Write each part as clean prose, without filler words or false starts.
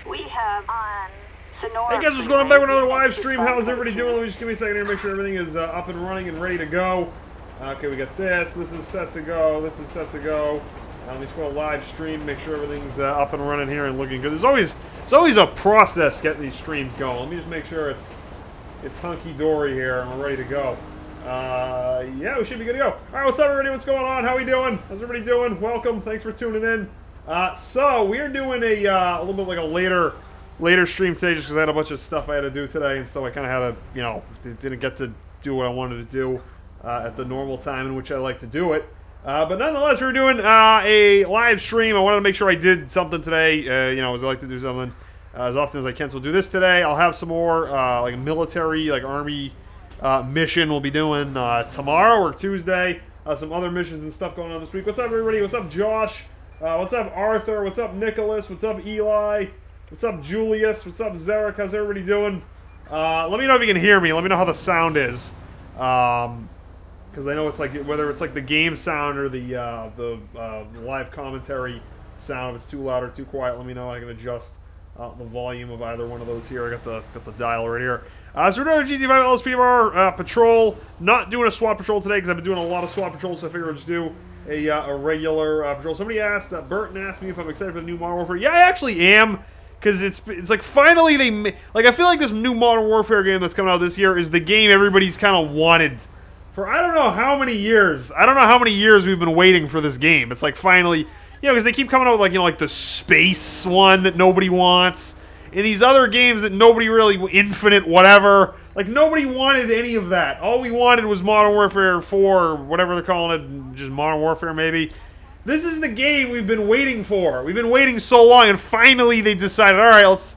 We have on Sonora. Hey guys, what's going on? Back with another live stream. How's everybody doing? Let me just give me a second here, make sure everything is up and running and ready to go. Okay, we got this. This is set to go. This is set to go. Let me just go to live stream, make sure everything's up and running here and looking good. There's always a process getting these streams going. Let me just make sure it's hunky-dory here and we're ready to go. Yeah, we should be good to go. All right, what's up, everybody? What's going on? How we doing? How's everybody doing? Welcome. Thanks for tuning in. So we're doing a little bit like a later stream today, just because I had a bunch of stuff I had to do today, and so I kind of had to, didn't get to do what I wanted to do at the normal time in which I like to do it. But nonetheless, we're doing a live stream. I wanted to make sure I did something today. As I like to do something as often as I can. So we'll do this today. I'll have some more like military, like army mission we'll be doing tomorrow or Tuesday. Some other missions and stuff going on this week. What's up, everybody? What's up, Josh? What's up, Arthur? What's up, Nicholas? What's up, Eli? What's up, Julius? What's up, Zarek? How's everybody doing? Let me know if you can hear me. Let me know how the sound is. Because I know it's like, whether it's like the game sound or the live commentary sound, if it's too loud or too quiet, let me know. I can adjust the volume of either one of those here. I got the dial right here. So we're doing a GT5 LSPDFR patrol. Not doing a SWAT patrol today because I've been doing a lot of SWAT patrols, so I figured I'd just do a regular patrol. Somebody asked, Burton asked me if I'm excited for the new Modern Warfare. Yeah, I actually am. Because it's like finally I feel like this new Modern Warfare game that's coming out this year is the game everybody's kind of wanted for I don't know how many years. I don't know how many years we've been waiting for this game. It's like finally, because they keep coming out with like the space one that nobody wants, and these other games that nobody really, Infinite, whatever. Like nobody wanted any of that. All we wanted was Modern Warfare 4, or whatever they're calling it, just Modern Warfare maybe. This is the game we've been waiting for. We've been waiting so long, and finally they decided, all right, let's,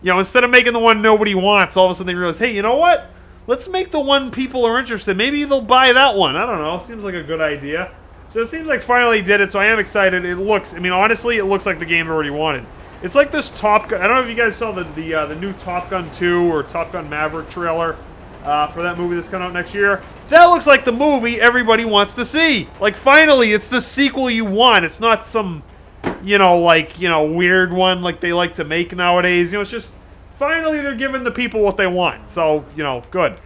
instead of making the one nobody wants, all of a sudden they realized, hey, you know what? Let's make the one people are interested. Maybe they'll buy that one. I don't know. Seems like a good idea. So it seems like finally did it, so I am excited. It looks, honestly, it looks like the game I already wanted. It's like this Top Gun, I don't know if you guys saw the new Top Gun 2 or Top Gun Maverick trailer for that movie that's coming out next year. That looks like the movie everybody wants to see. Like, finally, it's the sequel you want. It's not some, weird one like they like to make nowadays. It's just, finally they're giving the people what they want. So, good.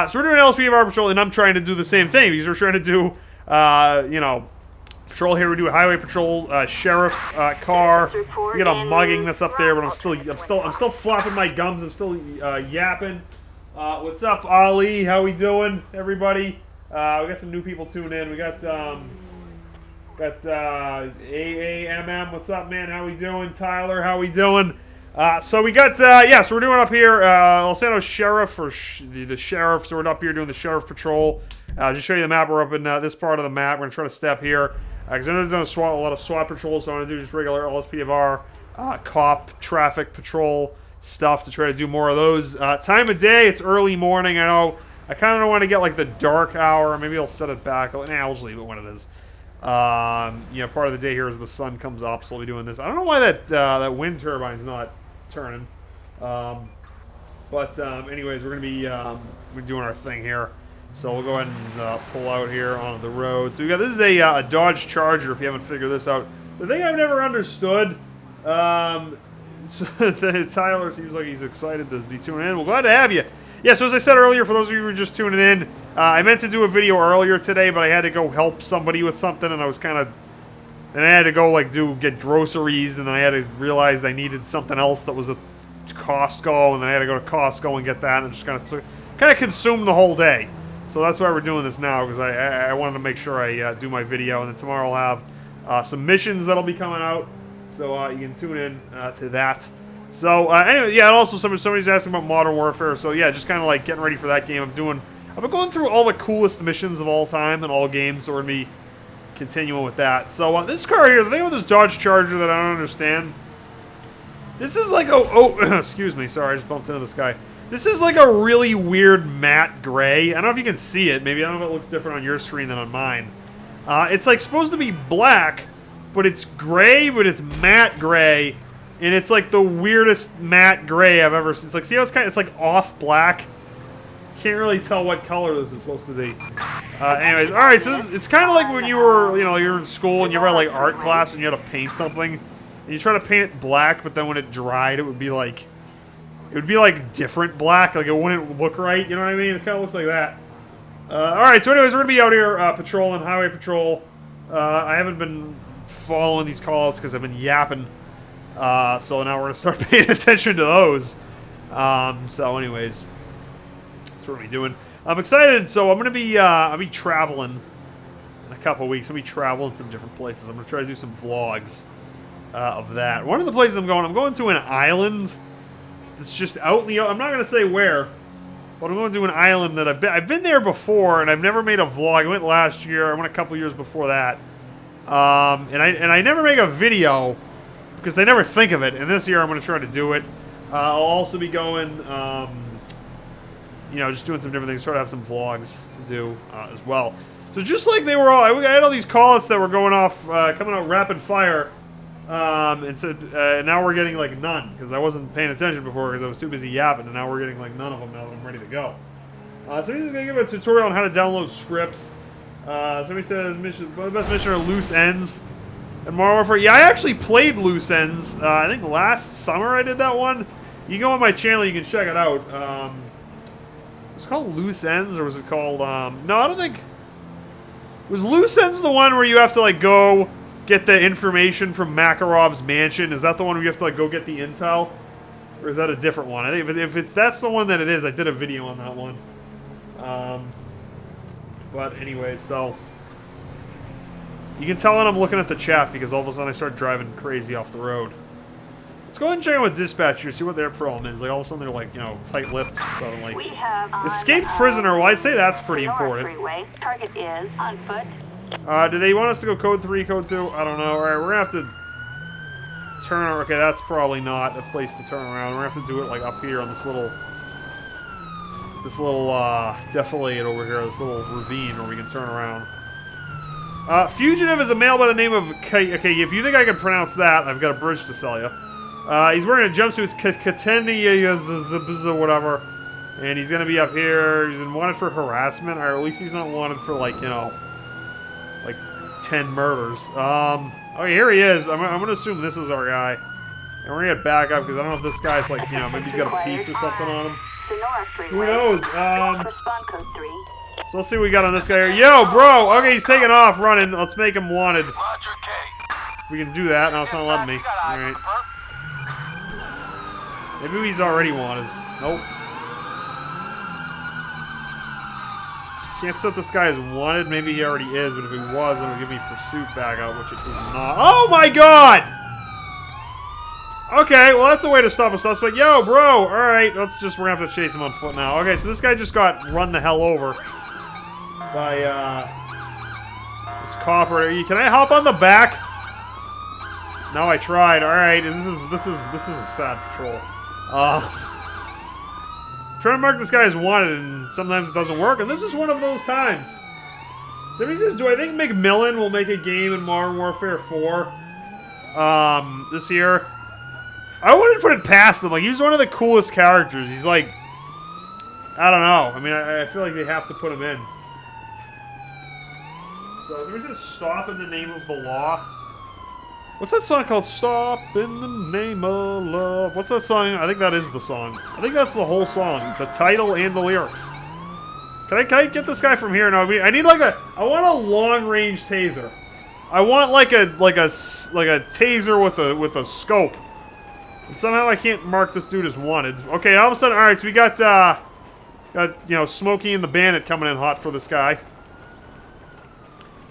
So we're doing LSPDFR patrol, and I'm trying to do the same thing, because we're trying to do, patrol here. We do a highway patrol, sheriff car. We got a mugging that's up there, but I'm still flopping my gums. I'm still yapping. What's up, Ali? How we doing, everybody? We got some new people tuning in. We got AAMM. What's up, man? How we doing? Tyler, how we doing? So we got, so we're doing up here, Los Santos Sheriff, or the Sheriff, so we're up here doing the Sheriff Patrol. Just show you the map. We're up in this part of the map. We're going to try to step here. Because I know there's a lot of SWAT patrols, so I'm going to do just regular LSPDFR cop traffic patrol stuff to try to do more of those. Time of day, it's early morning. I know I kind of don't want to get like the dark hour. Maybe I'll set it back. Nah, I'll just leave it when it is. Part of the day here as the sun comes up, so we'll be doing this. I don't know why that wind turbine's not turning. Anyways, we're gonna be we're doing our thing here. So we'll go ahead and pull out here onto the road. So this is a Dodge Charger. If you haven't figured this out, the thing I've never understood. So Tyler seems like he's excited to be tuning in. Well, glad to have you. Yeah, so as I said earlier, for those of you who were just tuning in, I meant to do a video earlier today, but I had to go help somebody with something, and I was and I had to go get groceries, and then I had to realize I needed something else that was at Costco, and then I had to go to Costco and get that, and it just kind of consumed the whole day. So that's why we're doing this now, because I wanted to make sure I do my video, and then tomorrow I'll have some missions that'll be coming out. So you can tune in to that. So anyway, yeah, and also somebody's asking about Modern Warfare. So yeah, just kind of like getting ready for that game. I've been going through all the coolest missions of all time in all games, so we're gonna be continuing with that. So this car here, the thing with this Dodge Charger that I don't understand, this is like excuse me, sorry, I just bumped into this guy. This is like a really weird matte gray. I don't know if you can see it. Maybe I don't know if it looks different on your screen than on mine. It's like supposed to be black, but it's gray, but it's matte gray, and it's like the weirdest matte gray I've ever seen. It's like, see how it's like off black? Can't really tell what color this is supposed to be. Anyways, alright, so it's kind of like when you were, you're in school and you were at like art class and you had to paint something. And you try to paint it black, but then when it dried, it would be like different black. Like, it wouldn't look right, you know what I mean? It kind of looks like that. Alright, so anyways, we're going to be out here patrolling, highway patrol. I haven't been following these calls because I've been yapping. So now we're going to start paying attention to those. So anyways, that's what we're doing. I'm excited. So I'm going to be, I'll be traveling in a couple weeks. I'll be traveling some different places. I'm going to try to do some vlogs of that. One of the places I'm going to an island that's just out in the, I'm not going to say where, but I'm going to an island that I've been there before, and I've never made a vlog. I went last year. I went a couple years before that. And I never make a video because I never think of it. And this year I'm going to try to do it. I'll also be going, you know, just doing some different things. Try to have some vlogs to do as well. So just like they were all, I had all these call-outs that were going off, coming out rapid fire. And said, now we're getting like none because I wasn't paying attention before because I was too busy yapping, and now we're getting like none of them now that I'm ready to go. So he's just gonna give a tutorial on how to download scripts. Somebody says the best mission are loose ends and Modern Warfare. Yeah, I actually played loose ends. I think last summer I did that one. You can go on my channel, you can check it out. Was it called loose ends or was it called? No, I don't think. Was loose ends the one where you have to like go get the information from Makarov's mansion? Is that the one where you have to like go get the intel, or is that a different one? I think if that's the one that it is, I did a video on that one. But anyway, so you can tell when I'm looking at the chat because all of a sudden I start driving crazy off the road. Let's go ahead and check out with dispatch here, see what their problem is. Like all of a sudden they're like, you know, tight-lipped. So I'm like, escaped prisoner. Well, I'd say that's pretty important. Freeway. Target is on foot. Do they want us to go code 3, code 2? I don't know. Alright, we're gonna have to turn. Okay, that's probably not a place to turn around. We're gonna have to do it like up here on this little defilade over here, this little ravine where we can turn around. Fugitive is a male by the name of okay, if you think I can pronounce that, I've got a bridge to sell you. He's wearing a jumpsuit, Kateni, whatever, and he's gonna be up here. He's been wanted for harassment, or at least he's not wanted for, like, you know, like 10 murders. Okay, here he is. I'm gonna assume this is our guy. And we're gonna get back up because I don't know if this guy's like, you know, maybe he's got a piece or something on him. Who knows? So let's see what we got on this guy here. Yo, bro! Okay, he's taking off, running. Let's make him wanted. If we can do that. No, it's not letting me. Alright. Maybe he's already wanted. Nope. Can't set this guy as wanted. Maybe he already is, but if he was, then it'll give me pursuit back out, which it is not. Oh my god! Okay, well that's a way to stop a suspect. Yo, bro! Alright, we're gonna have to chase him on foot now. Okay, so this guy just got run the hell over by, this copper. Can I hop on the back? No, I tried. Alright, this is a sad patrol. Trying to mark this guy as wanted, and sometimes it doesn't work, and this is one of those times. Somebody says, do I think McMillan will make a game in Modern Warfare 4 this year? I wouldn't put it past them. Like, he's one of the coolest characters. He's like, I don't know. I mean, I feel like they have to put him in. So, somebody says, stop in the name of the law. What's that song called? Stop in the name of love. What's that song? I think that is the song. I think that's the whole song. The title and the lyrics. Can I get this guy from here? No, I need like I want a long-range taser. I want like a taser with a scope. And somehow I can't mark this dude as wanted. Okay, all of a sudden, alright, so we got you know, Smokey and the Bandit coming in hot for this guy.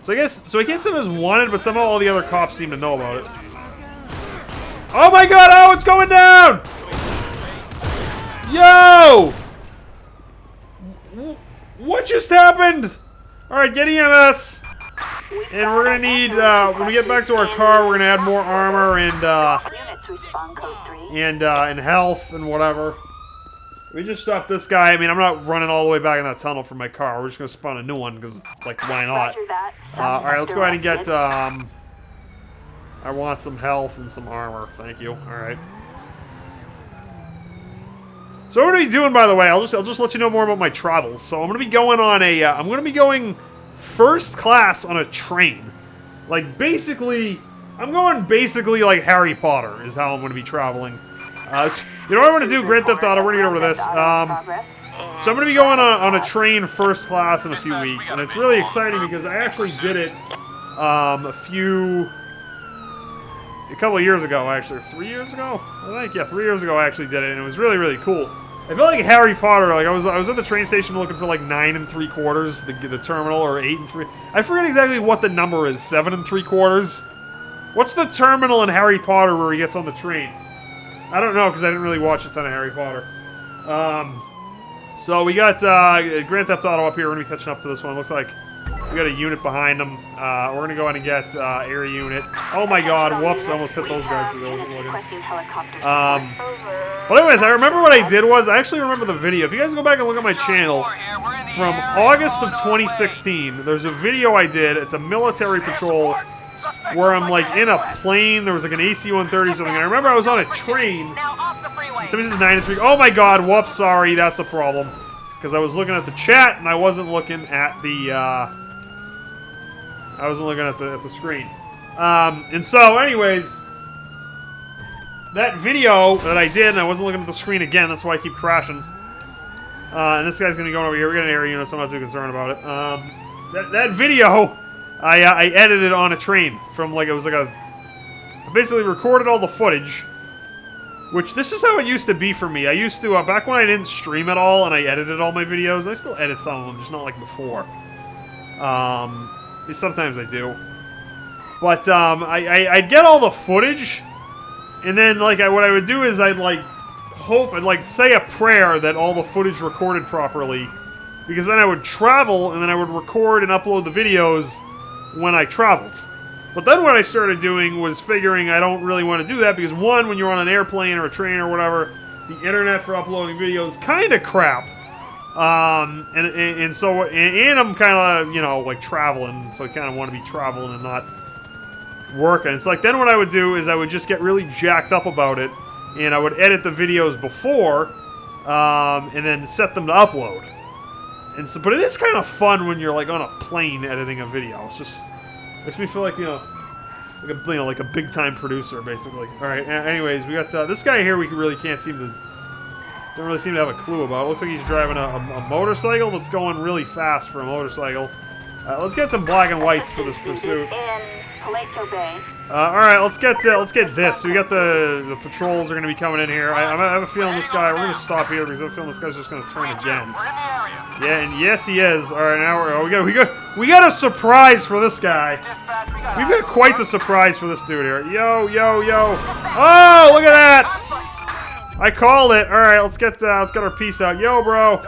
So I guess, so he can't set him as wanted, but somehow all the other cops seem to know about it. Oh my god, oh, it's going down! Yo! What just happened? Alright, get EMS. And we're gonna need, when we get back to our car, we're gonna add more armor and health and whatever. We just stopped this guy. I mean, I'm not running all the way back in that tunnel for my car. We're just gonna spawn a new one, because, like, why not? Alright, let's go ahead and get, I want some health and some armor. Thank you. Alright. So what are we doing, by the way? I'll just let you know more about my travels. So I'm gonna be going on a, I'm gonna be going first class on a train. Like, basically, I'm going basically like Harry Potter is how I'm going to be traveling. So, you know what I'm going to do? Grand Theft Auto. We're going to get over this. So I'm going to be going on a train first class in a few weeks, and it's really exciting because I actually did it a couple of years ago, actually. 3 years ago? I think, yeah, 3 years ago I actually did it, and it was really, really cool. I felt like Harry Potter. Like I was at the train station looking for like 9 3/4, the terminal, or 8 3. I forget exactly what the number is. 7 3/4. What's the terminal in Harry Potter where he gets on the train? I don't know because I didn't really watch a ton of Harry Potter. So we got Grand Theft Auto up here. We're gonna be catching up to this one. Looks like we got a unit behind them. We're gonna go ahead and get air unit. Oh my God! Whoops! I almost hit those guys because I wasn't looking. But anyways, I remember what I did was I actually remember the video. If you guys go back and look at my channel from August of 2016, there's a video I did. It's a military patrol where I'm like in a plane. There was like an AC-130 or something. And I remember I was on a train. Somebody says 9 3. Oh my God! Whoops! Sorry, that's a problem. Because I was looking at the chat and I wasn't looking at the. I wasn't looking at the screen. And so, anyways, that video that I did, and I wasn't looking at the screen again. That's why I keep crashing. And this guy's gonna be going over here. We're getting an air unit, so I'm not too concerned about it. That video, I edited on a train from like it was like I basically recorded all the footage. Which, this is how it used to be for me. I used to, back when I didn't stream at all and I edited all my videos, I still edit some of them, just not like before. Sometimes I do. But, I'd get all the footage, and then, like, what I would do is I'd, like, I'd, like, say a prayer that all the footage recorded properly, because then I would travel, and then I would record and upload the videos when I traveled. But then what I started doing was figuring I don't really want to do that because one, when you're on an airplane or a train or whatever, the internet for uploading videos kind of crap. And so I'm kind of, you know, like traveling, so I kind of want to be traveling and not working. It's like then what I would do is I would just get really jacked up about it, and I would edit the videos before, and then set them to upload. And so, but it is kind of fun when you're like on a plane editing a video. It's just makes me feel like, like a big-time producer, basically. All right. Anyways, we got this guy here. We really don't seem to have a clue about. It looks like he's driving a motorcycle that's going really fast for a motorcycle. Let's get some black and whites for this pursuit. All right. Let's get this. So we got the patrols are going to be coming in here. I have a feeling this guy. We're going to stop here because I have a feeling this guy's just going to turn again. Yeah, and yes, he is. All right, now we got a surprise for this guy. We've got quite the surprise for this dude here. Yo. Oh, look at that! I called it. All right, let's get our piece out. Yo, bro.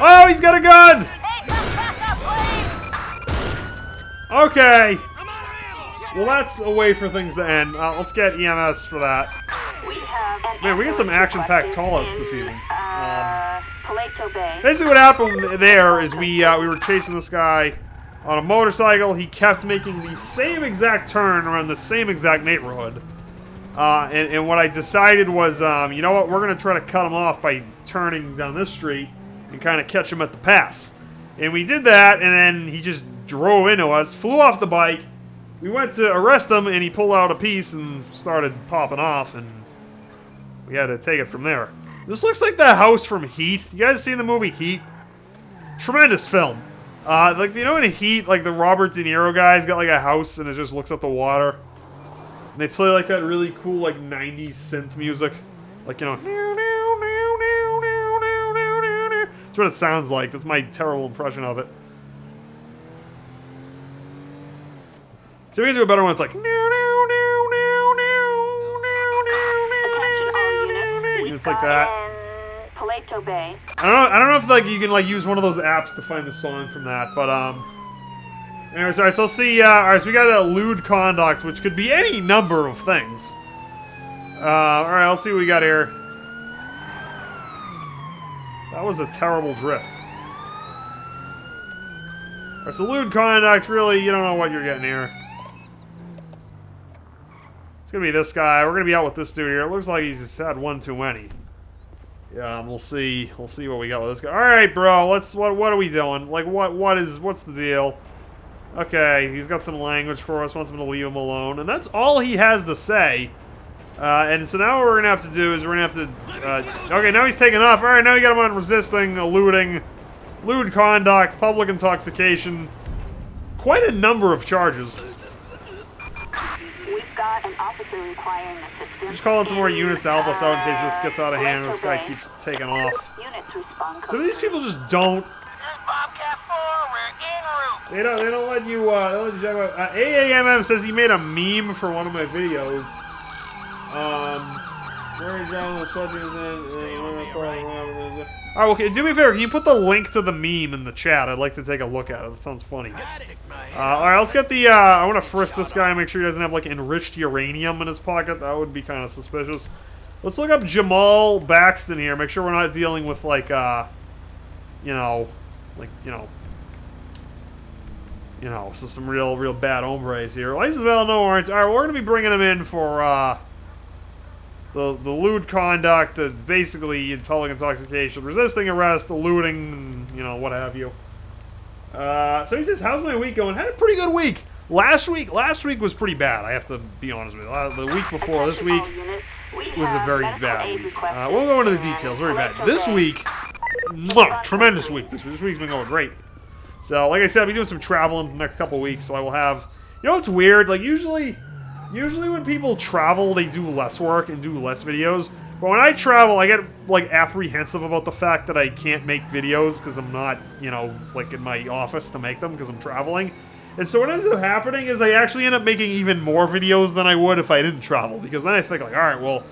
Oh, he's got a gun. Okay. Well, that's a way for things to end. Let's get EMS for that. Man, we get some action-packed callouts this evening. Basically, what happened there is we were chasing this guy on a motorcycle. He kept making the same exact turn around the same exact neighborhood. And what I decided was, you know what? We're going to try to cut him off by turning down this street and kind of catch him at the pass. And we did that, and then he just drove into us, flew off the bike. We went to arrest him, and he pulled out a piece and started popping off, and we had to take it from there. This looks like the house from Heat. You guys seen the movie Heat? Tremendous film. Like, you know in Heat, like the Robert De Niro guy's got like a house and it just looks at the water. And they play like that really cool like 90s synth music. Like, you know. That's what it sounds like. That's my terrible impression of it. So we can do a better one. It's like. It's like that. I don't know if like you can like use one of those apps to find the song from that, but anyways, alright, so let's see. Alright, so we got a lewd conduct, which could be any number of things. Alright, let's see what we got here. That was a terrible drift. Alright, so lewd conduct, really, you don't know what you're getting here. It's gonna be this guy. We're gonna be out with this dude here. It looks like he's just had one too many. Yeah, we'll see. We'll see what we got with this guy. All right, bro. What are we doing? Like, what's the deal? Okay, he's got some language for us, wants him to leave him alone. And that's all he has to say. And so now what we're going to have to do is we're going to have to... okay, now he's taking off. Alright, now we got him on resisting, eluding, lewd conduct, public intoxication. Quite a number of charges. We've got an officer requiring assistance. Just calling some more units to help us out in case this gets out of hand and this guy keeps taking off. Units respond. Some of these people just don't... Bobcat 4, we're en route. They don't let you, check out. AAMM says he made a meme for one of my videos. Where is John the sweatsuits in? Alright, okay, do me a favor, can you put the link to the meme in the chat? I'd like to take a look at it. That sounds funny. Alright, let's get the, I want to frisk this guy, make sure he doesn't have, like, enriched uranium in his pocket. That would be kind of suspicious. Let's look up Jamal Baxton here, make sure we're not dealing with, like, so some real bad hombres here. License bell, no warrants. Alright, we're going to be bringing him in for, the lewd conduct, basically public intoxication, resisting arrest, eluding, what have you. So he says, how's my week going? Had a pretty good week. Last week was pretty bad, I have to be honest with you. The week before this week was a very bad week. We'll go into the details, very bad. This week, tremendous week. This week's been going great. So, like I said, I'll be doing some traveling the next couple weeks, so I will have... You know what's weird? Like, usually when people travel, they do less work and do less videos. But when I travel, I get, like, apprehensive about the fact that I can't make videos because I'm not, like, in my office to make them because I'm traveling. And so what ends up happening is I actually end up making even more videos than I would if I didn't travel. Because then I think, like, alright, well,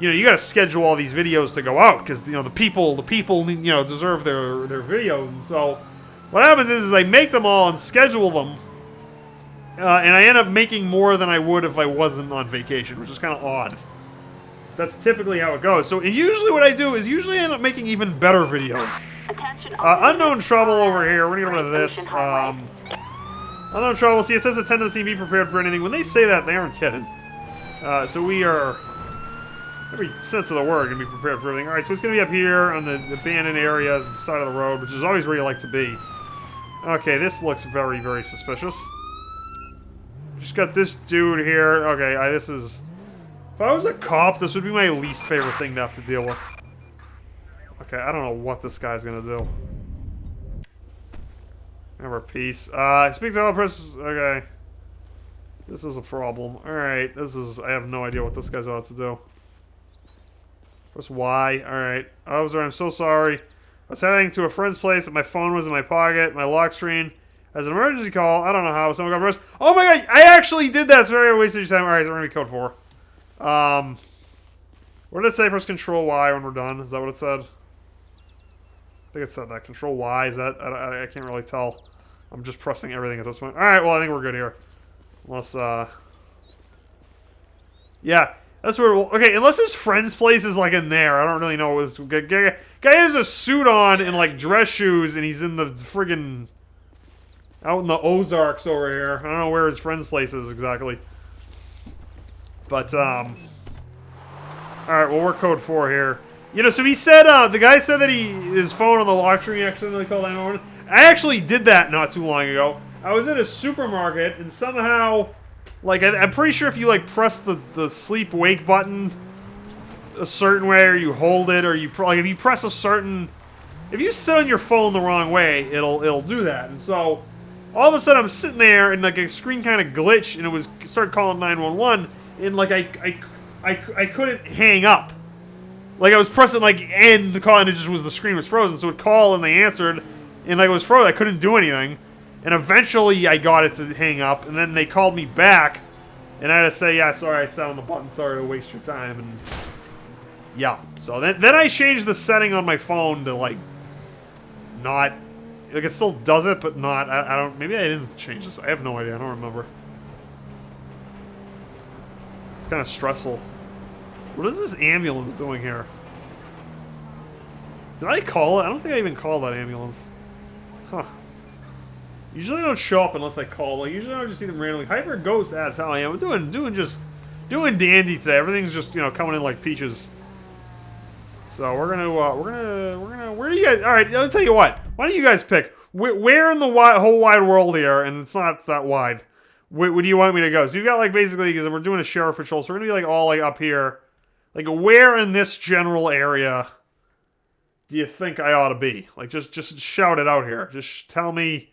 you gotta schedule all these videos to go out because, the people, deserve their videos. And so... what happens is I make them all and schedule them, and I end up making more than I would if I wasn't on vacation, which is kind of odd. That's typically how it goes. So usually what I do is I end up making even better videos. Unknown trouble over here. We're going to get rid of this. Unknown trouble. See, it says attendance be prepared for anything. When they say that, they aren't kidding. So we are, every sense of the word, going to be prepared for everything. Alright, so it's going to be up here on the abandoned area, the side of the road, which is always where you like to be. Okay, this looks very, very suspicious. Just got this dude here. Okay, this is... if I was a cop, this would be my least favorite thing to have to deal with. Okay, I don't know what this guy's gonna do. Never peace. Speak to all press... okay. This is a problem. Alright, I have no idea what this guy's about to do. Press Y. Alright. Officer, I'm so sorry. I was heading to a friend's place, and my phone was in my pocket, my lock screen. As an emergency call, I don't know how, someone got arrested. Oh my god, I actually did that! Sorry, I wasted your time. Alright, so we're gonna be code 4. What did it say? Press Control Y when we're done. Is that what it said? I think it said that. Control Y, is that? I can't really tell. I'm just pressing everything at this point. Alright, well, I think we're good here. Unless, yeah. That's where, okay, unless his friend's place is, like, in there. I don't really know what was... guy has a suit on and, like, dress shoes, and he's in the friggin... out in the Ozarks over here. I don't know where his friend's place is exactly. But, alright, well, we're code 4 here. So he said, the guy said that his phone on the lock screen accidentally called 911. I actually did that not too long ago. I was at a supermarket, and somehow... like, I'm pretty sure if you, like, press the sleep-wake button a certain way, or you hold it, or like, if you press a certain... if you sit on your phone the wrong way, it'll do that. And so, all of a sudden, I'm sitting there, and, like, a screen kind of glitched, and it started calling 911, and, like, I couldn't hang up. Like, I was pressing, like, end the call, and the screen was frozen, so it called, and they answered, and, like, it was frozen. I couldn't do anything. And eventually, I got it to hang up, and then they called me back, and I had to say, yeah, sorry, I sat on the button, sorry to waste your time, and yeah. So then I changed the setting on my phone to, like, not, like, it still does it, but not, I don't, maybe I didn't change this, I have no idea, I don't remember. It's kind of stressful. What is this ambulance doing here? Did I call it? I don't think I even called that ambulance. Huh. Usually I don't show up unless I call. Like, usually I just see them randomly. Hyper Ghost asks how I am. I'm doing dandy today. Everything's just, coming in like peaches. So we're gonna, where do you guys, alright, let's tell you what. Why don't you guys pick? Where in the whole wide world here, and it's not that wide, where do you want me to go? So you've got, like, basically, because we're doing a sheriff patrol, so we're gonna be, like, all, like, up here. Like, where in this general area do you think I ought to be? Like, just shout it out here. Just tell me,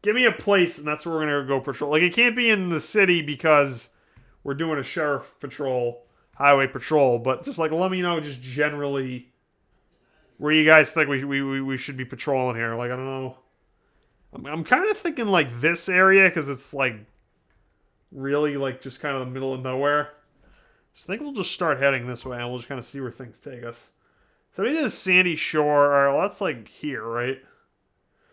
give me a place, and that's where we're gonna go patrol. Like, it can't be in the city because we're doing a sheriff patrol, highway patrol, but just, like, let me know just generally where you guys think we should be patrolling here. Like, I don't know. I'm kind of thinking, like, this area, because it's, like, really, like, just kind of the middle of nowhere. So I think we'll just start heading this way, and we'll just kind of see where things take us. So this is Sandy Shore. Alright, well, that's, like, here, right?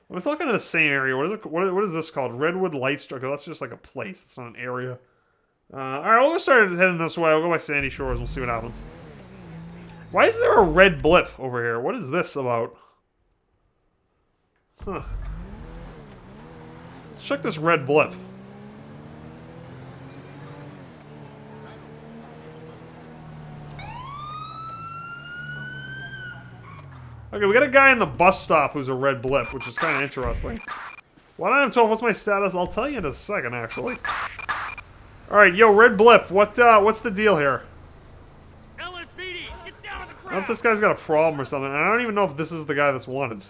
Well, it's all kind of the same area. What is it? What is this called? Redwood Light Structure. That's just, like, a place. It's not an area. Alright, we'll start heading this way. We'll go by Sandy Shores. We'll see what happens. Why is there a red blip over here? What is this about? Huh. Let's check this red blip. Okay, we got a guy in the bus stop who's a red blip, which is kind of interesting. Why don't I have 12? What's my status? I'll tell you in a second, actually. Alright, yo, red blip, what's the deal here? LSPD, get down on the ground! I don't know if this guy's got a problem or something, and I don't even know if this is the guy that's wanted.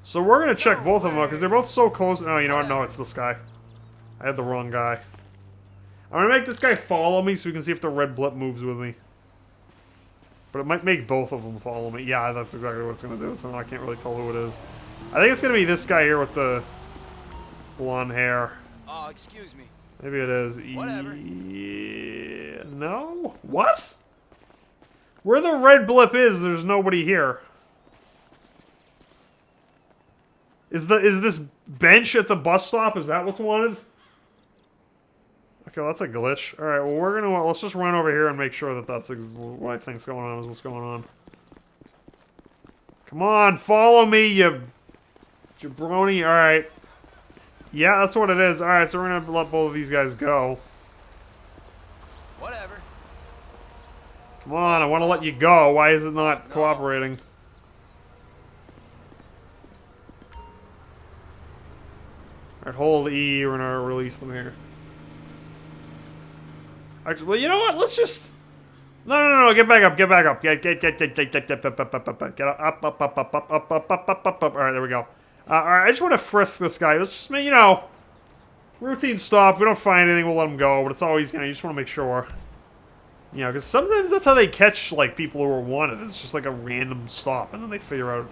So we're gonna check both of them out, because they're both so close. Oh, you know what? No, it's this guy. I had the wrong guy. I'm gonna make this guy follow me so we can see if the red blip moves with me. But it might make both of them follow me. Yeah, that's exactly what it's going to do, so I can't really tell who it is. I think it's going to be this guy here with the blonde hair. Oh, excuse me. Maybe it is. Whatever. Yeah, no? What? Where the red blip is, there's nobody here. Is this bench at the bus stop, is that what's wanted? Okay, well, that's a glitch. Alright, well, we're gonna... let's just run over here and make sure that that's what I think's going on is what's going on. Come on, follow me, you jabroni. Alright. Yeah, that's what it is. Alright, so we're gonna let both of these guys go. Whatever. Come on, I want to let you go. Why is it not cooperating? Alright, hold E. We're gonna release them here. Actually, well, you know what? Let's just... No, get back up, get back up. Get up. Alright, there we go. Alright, I just want to frisk this guy. Let's just make, you know, routine stop. If we don't find anything, we'll let him go. But it's always, you know, you just want to make sure. You know, because sometimes that's how they catch, like, people who are wanted. It's just like a random stop, and then they figure out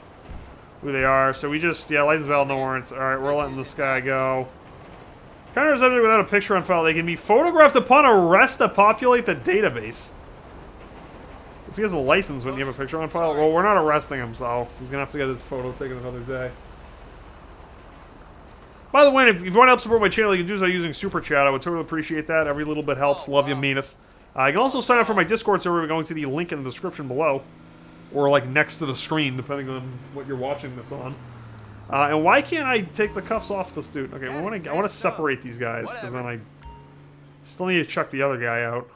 who they are. So we just, yeah, license bell, no warrants. Alright, we're letting this guy go. Counter subject without a picture on file. They can be photographed upon arrest to populate the database. If he has a license, wouldn't you have a picture on file? Well, we're not arresting him, so he's going to have to get his photo taken another day. By the way, if you want to help support my channel, you can do so using Super Chat. I would totally appreciate that. Every little bit helps. Love you, mean it. You can also sign up for my Discord server by going to the link in the description below. Or, like, next to the screen, depending on what you're watching this on. And why can't I take the cuffs off this dude? Okay, I want to separate these guys, because then I still need to check the other guy out.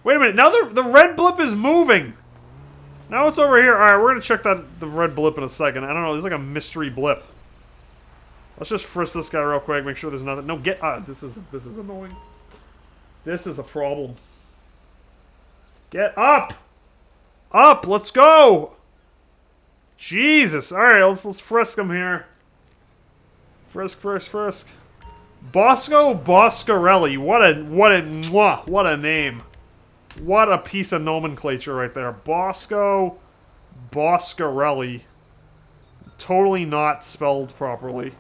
Wait a minute, now the red blip is moving! Now it's over here. Alright, we're going to check the red blip in a second. I don't know, there's like a mystery blip. Let's just frisk this guy real quick, make sure there's nothing. No, get... this is annoying. This is a problem. Get up! Up! Let's go! Jesus! Alright, let's frisk him here. Frisk. Bosco Boscarelli. What a name. What a piece of nomenclature right there. Bosco Boscarelli. Totally not spelled properly.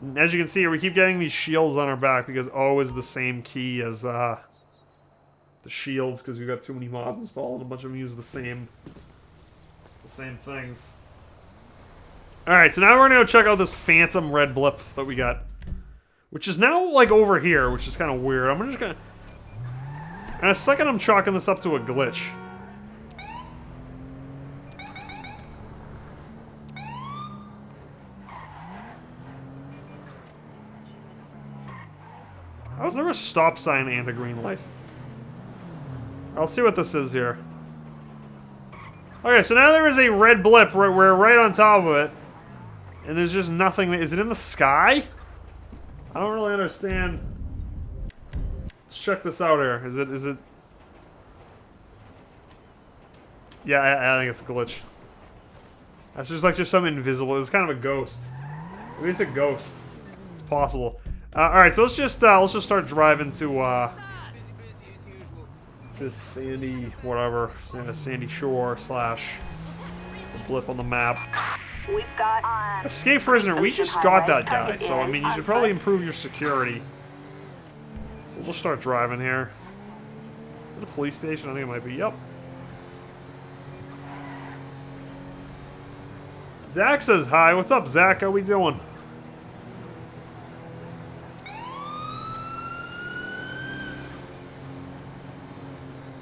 And as you can see here, we keep getting these shields on our back because O is the same key as the shields because we've got too many mods installed and a bunch of them use the same things. Alright, so now we're going to go check out this phantom red blip that we got. Which is now, like, over here, which is kind of weird. I'm just going to... In a second, I'm chalking this up to a glitch. How is there a stop sign and a green light? I'll see what this is here. Okay, so now there is a red blip. We're right on top of it. And there's just nothing. Is it in the sky? I don't really understand. Let's check this out here. Is it? Yeah, I think it's a glitch. That's just some invisible. It's kind of a ghost. Maybe it's a ghost. It's possible. All right, so let's just start driving to Sandy whatever, Sandy Shore / the blip on the map. We've got Escape prisoner. We just got that guy, so I mean you should probably improve your security. So we'll just start driving here. Is it a police station? I think it might be. Yep. Zach says hi. What's up, Zach? How we doing?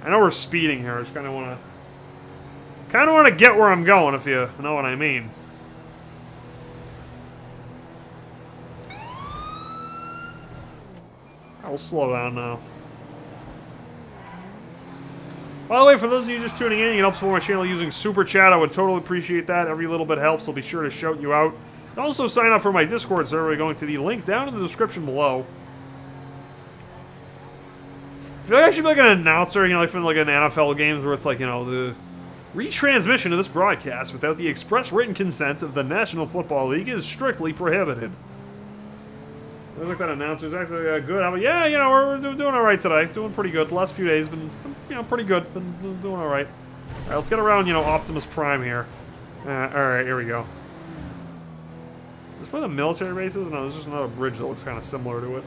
I know we're speeding here. I just kind of want to get where I'm going, if you know what I mean. I'll slow down now. By the way, for those of you just tuning in, you can help support my channel using Super Chat. I would totally appreciate that. Every little bit helps. I'll be sure to shout you out. And also sign up for my Discord server by going to the link down in the description below. I feel like I should be like an announcer, you know, like from like an NFL games where it's like, you know, the retransmission of this broadcast without the express written consent of the National Football League is strictly prohibited. Looks like that announcer's actually good. How about, yeah, you know, we're doing all right today. Doing pretty good. The last few days been, you know, pretty good. Been doing all right. All right, let's get around, you know, Optimus Prime here. All right, here we go. Is this where the military base is? No, there's just another bridge that looks kind of similar to it.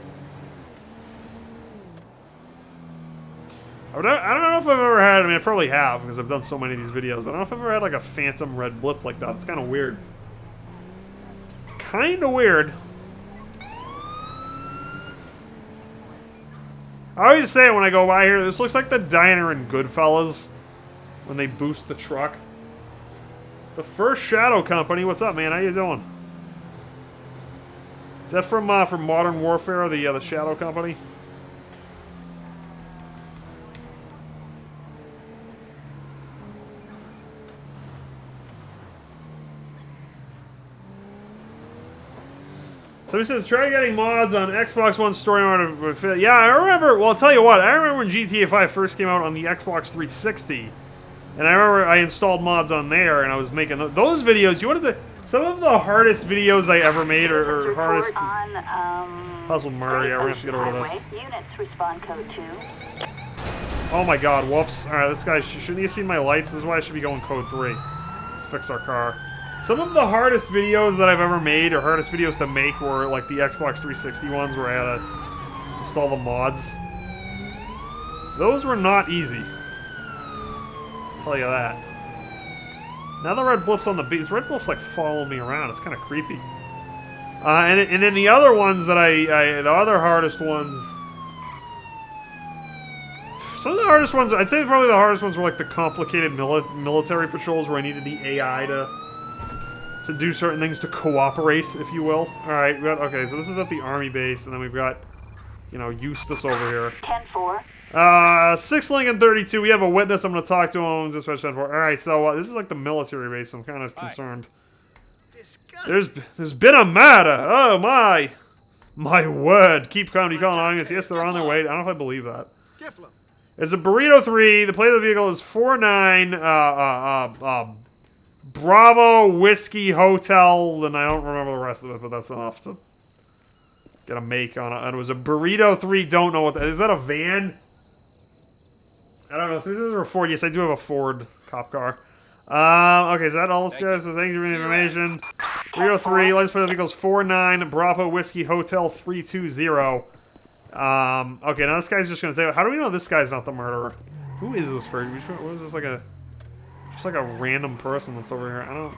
I don't know if I've ever had, I mean, I probably have, because I've done so many of these videos, but I don't know if I've ever had, like, a phantom red blip like that. It's kind of weird. Kind of weird. I always say it when I go by here, this looks like the diner in Goodfellas when they boost the truck. The First Shadow Company, what's up, man? How you doing? Is that from Modern Warfare, the Shadow Company? So he says, try getting mods on Xbox One story mode. Yeah, I remember, well, I'll tell you what, I remember when GTA 5 first came out on the Xbox 360. And I remember I installed mods on there, and I was making those videos. You wanted to, some of the hardest videos I ever made, or hardest puzzle murder. Yeah, we're going to have to get over this. Units respond code 2. Oh my god, whoops. Alright, this guy, shouldn't he have seen my lights? This is why I should be going code 3. Let's fix our car. Some of the hardest videos that I've ever made, or hardest videos to make, were like the Xbox 360 ones where I had to install the mods. Those were not easy. I'll tell you that. Now the red blips on the beat. These red blips like follow me around. It's kind of creepy. And then the other ones that the other hardest ones. Some of the hardest ones, I'd say probably the hardest ones were like the complicated military patrols where I needed the AI to do certain things, to cooperate, if you will. Alright, okay, so this is at the army base, and then we've got, you know, Eustace over here. 10-4. 6 Lincoln 32, we have a witness, I'm gonna talk to him, dispatch 10-4. Alright, so this is like the military base, so I'm kind of concerned. There's been a matter! Oh my! My word! Keep calm, you call an audience. Yes, they're on their way. I don't know if I believe that. It's a Burrito 3, the plate of the vehicle is 49, Bravo Whiskey Hotel, and I don't remember the rest of it, but that's enough to get a make on it. And it was a Burrito 3, don't know what that is. That a van? I don't know. So this is a Ford. Yes, I do have a Ford cop car. Okay, so that all says, thank you for the information. Burrito 3, license plate of the vehicle is 49, Bravo Whiskey Hotel 320. Okay, now this guy's just gonna say, how do we know this guy's not the murderer? Who is this person? What is this, like a... Just like a random person that's over here. I don't...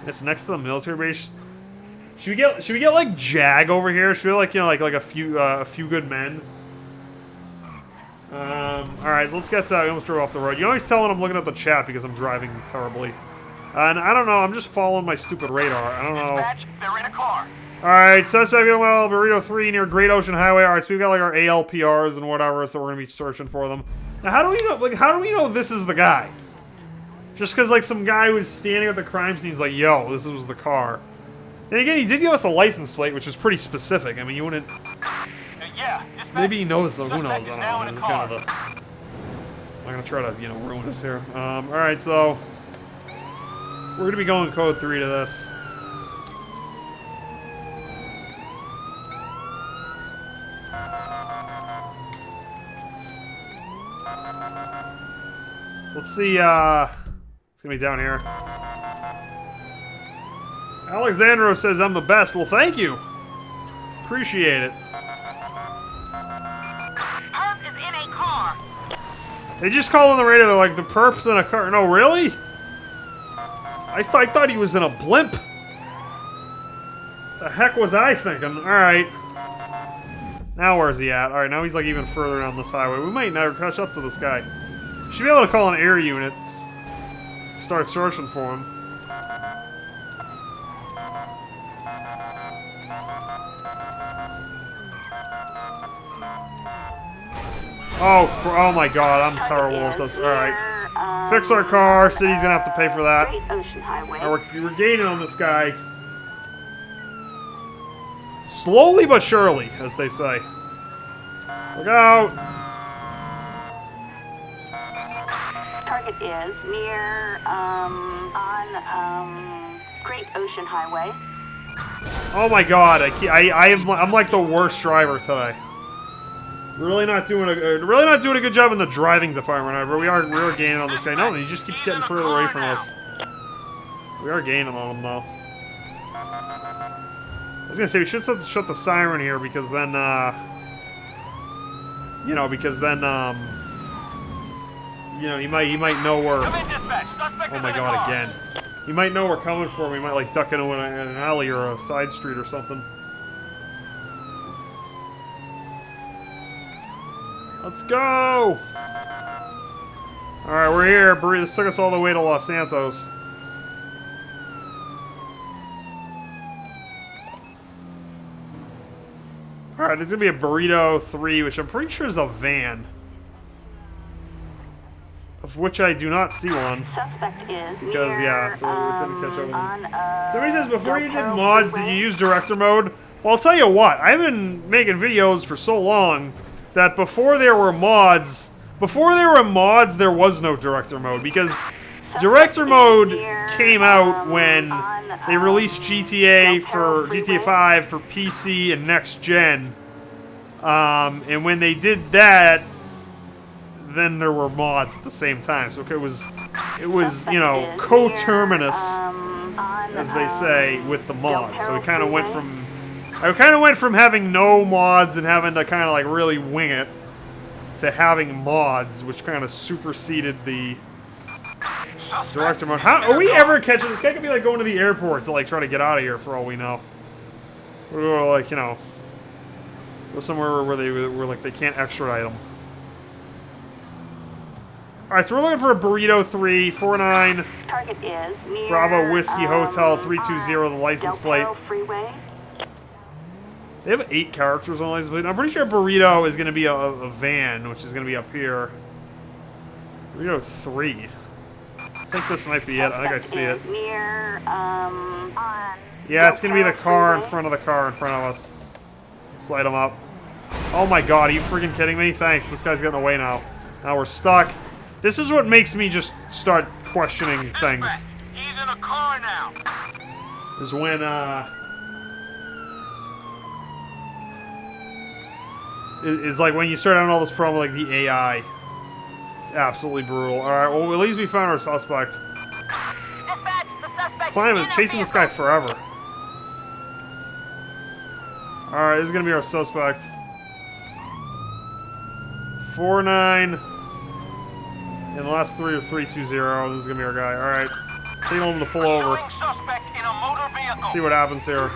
It's next to the military base. Should we get like Jag over here? Should we like, you know, like a few good men? Alright, so let's get, we almost drove off the road. You always tell when I'm looking at the chat because I'm driving terribly. And I don't know, I'm just following my stupid radar. I don't know. They're in a car. Alright, suspect Burrito 3 near Great Ocean Highway. Alright, so we've got like our ALPRs and whatever, so we're gonna be searching for them. Now how do we know, like, how do we know this is the guy? Just because, like, some guy was standing at the crime scene is like, yo, this was the car. And again, he did give us a license plate, which is pretty specific. I mean, you wouldn't... Yeah. Maybe he knows them. Who knows? I don't know. This is kind of the... I'm not going to try to, you know, ruin it here. Alright, so... We're going to be going code 3 to this. Let's see, it's gonna be down here. Alexandro says I'm the best. Well, thank you. Appreciate it. Perp is in a car. They just called on the radio, they're like, the perp's in a car. No, really? I thought he was in a blimp. The heck was I thinking? Alright. Now where's he at? Alright, now he's like even further down this highway. We might never catch up to this guy. Should be able to call an air unit. Start searching for him. Oh my god, I'm terrible with this. Alright. Fix our car. City's gonna have to pay for that. We're gaining on this guy. Slowly but surely, as they say. Look out! Target is near, on, Great Ocean Highway. Oh my god, I'm like the worst driver today. Really not doing a good job in the driving department, but we are gaining on this guy. No, he just keeps getting further away from us. We are gaining on him though. I was gonna say we should shut the siren here because then you know, you know, he might know we're... Oh my god, again. He might know we're coming for him. He might, like, duck into an alley or a side street or something. Let's go! Alright, we're here. This took us all the way to Los Santos. Alright, there's gonna be a Burrito 3, which I'm pretty sure is a van. Of which I do not see one. Suspect is because, near, yeah, so it didn't catch up with me. on, Somebody says, before you did mods, did you use director mode? Well, I'll tell you what, I've been making videos for so long that before there were mods, there was no director mode, because director mode came out when they released GTA 5 for PC and next gen. And when they did that, then there were mods at the same time. So it was, you know, coterminous, as they say, with the mods. So it kind of went from, I kind of went from having no mods and having to kind of like really wing it to having mods, which kind of superseded the director mode. How are we ever catching this guy? Could be like going to the airport to like try to get out of here for all we know. Or like, you know, go somewhere where they were like they can't extradite him. Alright, so we're looking for a Burrito 3, 49 Target is near, Bravo Whiskey Hotel 320, the license plate. Freeway. They have 8 characters on the license plate. I'm pretty sure Burrito is going to be a van, which is going to be up here. Burrito 3. I think this might be it. I think I see it. Near, Yeah, it's going to be the car in front of the car in front of us. Let's light them up. Oh my god, are you freaking kidding me? Thanks, this guy's getting away now. Now we're stuck. This is what makes me just start questioning things. He's in a car now. Is when, is like when you start having all this problem with like the AI. It's absolutely brutal. Alright, well at least we found our suspect. Dispatch, the suspect Climbing, chasing this guy forever. Alright, this is gonna be our suspect. 49. And the last 3 are 320. This is gonna be our guy. Alright. Signal him to pull over. Let's see what happens here.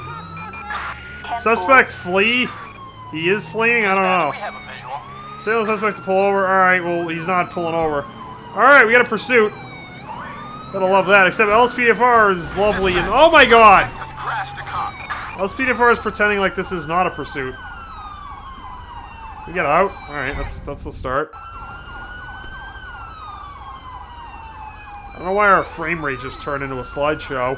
Suspect flee? He is fleeing? I don't know. Signal the suspect to pull over. Alright, well, he's not pulling over. Alright, we got a pursuit. Gotta love that. Except LSPDFR is lovely and... Oh my god! LSPDFR is pretending like this is not a pursuit. We get out? Alright, that's the start. I don't know why our frame rate just turned into a slideshow.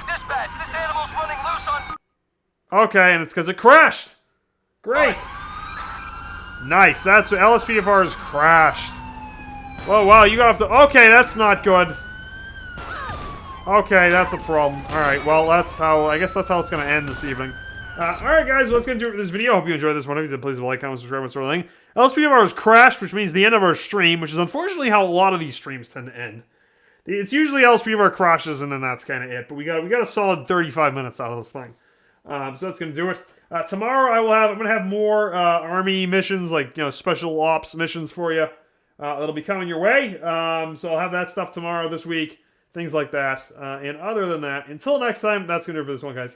Dispatch, this animal's running loose on... Okay, and it's because it crashed. Great. Nice. That's what LSPDFR has crashed. Whoa, wow, you got off the... Okay, that's not good. Okay, that's a problem. Alright, well, that's how... I guess that's how it's going to end this evening. Alright, guys, well, that's going to do it for this video. Hope you enjoyed this one. If you did, please like, comment, subscribe, and sort of thing. LSPDFR has crashed, which means the end of our stream, which is unfortunately how a lot of these streams tend to end. It's usually LSPDFR crashes, and then that's kind of it. But we got a solid 35 minutes out of this thing. So that's going to do it. Tomorrow I'm going to have more army missions, like, you know, special ops missions for you. That'll be coming your way. So I'll have that stuff tomorrow, this week, things like that. And other than that, until next time, that's going to do it for this one, guys.